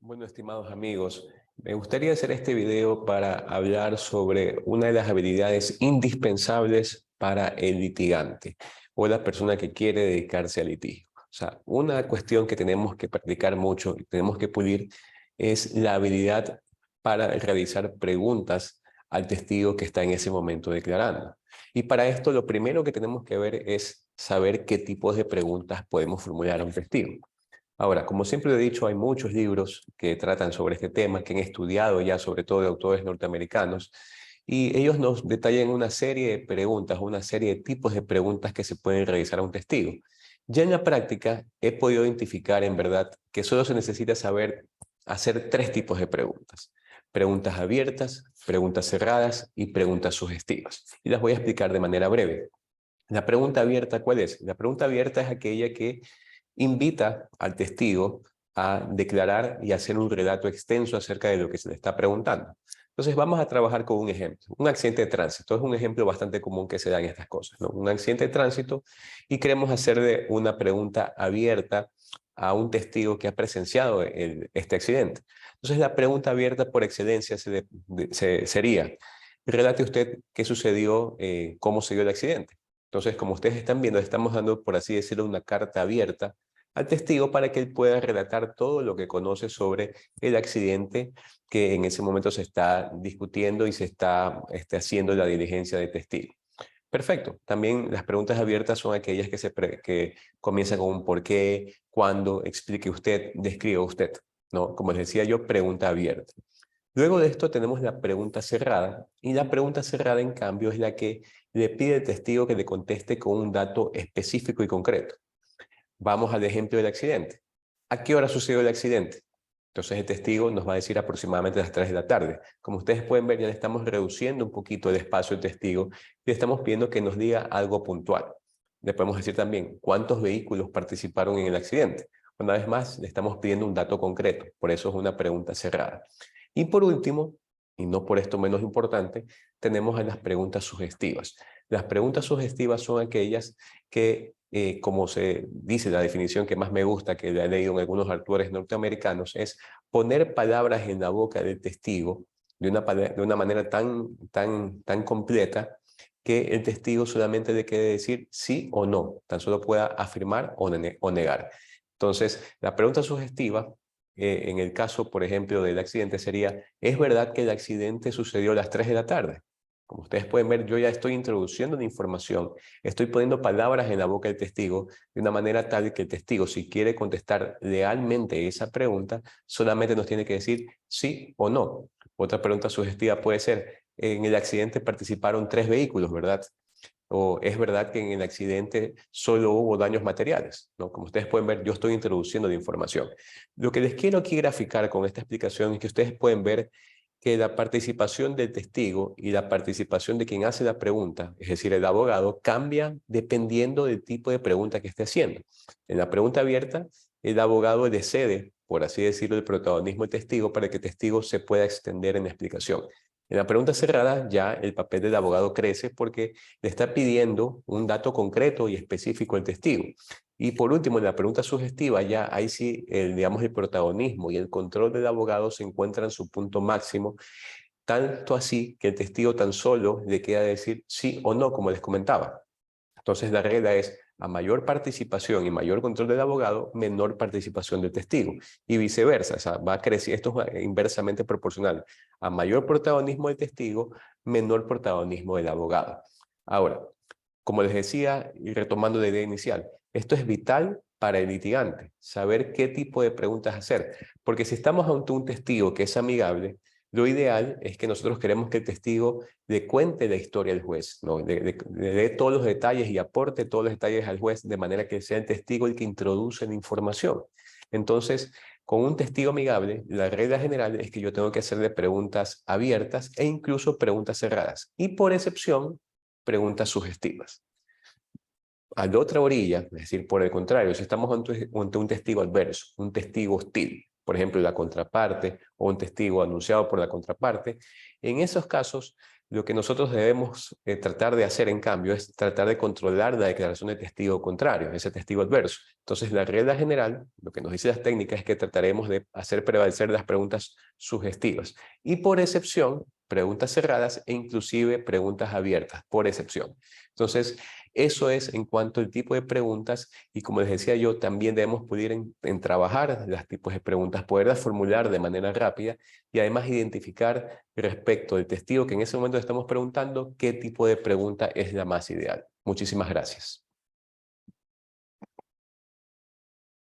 Bueno, estimados amigos, me gustaría hacer este video para hablar sobre una de las habilidades indispensables para el litigante o la persona que quiere dedicarse al litigio. O sea, una cuestión que tenemos que practicar mucho y tenemos que pulir es la habilidad para realizar preguntas al testigo que está en ese momento declarando. Y para esto lo primero que tenemos que ver es saber qué tipos de preguntas podemos formular a un testigo. Ahora, como siempre he dicho, hay muchos libros que tratan sobre este tema, que han estudiado ya sobre todo de autores norteamericanos, y ellos nos detallan una serie de preguntas, una serie de tipos de preguntas que se pueden realizar a un testigo. Ya en la práctica he podido identificar en verdad que solo se necesita saber hacer tres tipos de preguntas. Preguntas abiertas, preguntas cerradas y preguntas sugestivas. Y las voy a explicar de manera breve. La pregunta abierta, ¿cuál es? La pregunta abierta es aquella que invita al testigo a declarar y hacer un relato extenso acerca de lo que se le está preguntando. Entonces vamos a trabajar con un ejemplo. Un accidente de tránsito es un ejemplo bastante común que se da en estas cosas, ¿no? Un accidente de tránsito y queremos hacerle una pregunta abierta a un testigo que ha presenciado este accidente. Entonces la pregunta abierta por excelencia sería, relate usted qué sucedió, cómo se dio el accidente. Entonces, como ustedes están viendo, estamos dando, por así decirlo, una carta abierta al testigo para que él pueda relatar todo lo que conoce sobre el accidente que en ese momento se está discutiendo y se está haciendo la diligencia de testigo. Perfecto. También las preguntas abiertas son aquellas que comienzan con un por qué, cuándo, explique usted, describa usted, ¿no? Como les decía yo, pregunta abierta. Luego de esto tenemos la pregunta cerrada, y la pregunta cerrada, en cambio, es la que le pide al testigo que le conteste con un dato específico y concreto. Vamos al ejemplo del accidente. ¿A qué hora sucedió el accidente? Entonces el testigo nos va a decir aproximadamente a las 3 de la tarde. Como ustedes pueden ver, ya le estamos reduciendo un poquito el espacio al testigo y le estamos pidiendo que nos diga algo puntual. Le podemos decir también cuántos vehículos participaron en el accidente. Una vez más, le estamos pidiendo un dato concreto, por eso es una pregunta cerrada. Y por último, y no por esto menos importante, tenemos a las preguntas sugestivas. Las preguntas sugestivas son aquellas que, como se dice la definición que más me gusta, que la he leído en algunos autores norteamericanos, es poner palabras en la boca del testigo de una manera tan completa que el testigo solamente le quede decir sí o no, tan solo pueda afirmar o negar. Entonces, la pregunta sugestiva, en el caso, por ejemplo, del accidente sería, ¿es verdad que el accidente sucedió a las 3 de la tarde? Como ustedes pueden ver, yo ya estoy introduciendo la información, estoy poniendo palabras en la boca del testigo de una manera tal que el testigo, si quiere contestar realmente esa pregunta, solamente nos tiene que decir sí o no. Otra pregunta sugestiva puede ser, en el accidente participaron 3 vehículos, ¿verdad? O es verdad que en el accidente solo hubo daños materiales, ¿no? Como ustedes pueden ver, yo estoy introduciendo la información. Lo que les quiero aquí graficar con esta explicación es que ustedes pueden ver que la participación del testigo y la participación de quien hace la pregunta, es decir, el abogado, cambia dependiendo del tipo de pregunta que esté haciendo. En la pregunta abierta, el abogado le cede, por así decirlo, el protagonismo del testigo para que el testigo se pueda extender en la explicación. En la pregunta cerrada, ya el papel del abogado crece porque le está pidiendo un dato concreto y específico al testigo. Y por último, en la pregunta sugestiva, ya ahí sí, digamos, el protagonismo y el control del abogado se encuentran en su punto máximo, tanto así que el testigo tan solo le queda decir sí o no, como les comentaba. Entonces la regla es, a mayor participación y mayor control del abogado, menor participación del testigo. Y viceversa, o sea, va a crecer, esto es inversamente proporcional. A mayor protagonismo del testigo, menor protagonismo del abogado. Ahora, como les decía, y retomando la idea inicial, esto es vital para el litigante, saber qué tipo de preguntas hacer. Porque si estamos ante un testigo que es amigable, lo ideal es que nosotros queremos que el testigo le cuente la historia al juez, ¿no? Le dé todos los detalles y aporte todos los detalles al juez de manera que sea el testigo el que introduce la información. Entonces, con un testigo amigable, la regla general es que yo tengo que hacerle preguntas abiertas e incluso preguntas cerradas. Y por excepción, preguntas sugestivas. A la otra orilla, es decir, por el contrario, si estamos ante un testigo adverso, un testigo hostil, por ejemplo, la contraparte o un testigo anunciado por la contraparte, en esos casos Lo que nosotros debemos tratar de hacer, en cambio, es tratar de controlar la declaración de testigo contrario, ese testigo adverso. Entonces, la regla general, lo que nos dice las técnicas, es que trataremos de hacer prevalecer las preguntas sugestivas. Y por excepción, preguntas cerradas e inclusive preguntas abiertas, por excepción. Entonces, eso es en cuanto al tipo de preguntas, y como les decía yo, también debemos poder en trabajar los tipos de preguntas, poderlas formular de manera rápida y además identificar respecto del testigo que en ese momento estamos preguntando qué tipo de pregunta es la más ideal. Muchísimas gracias.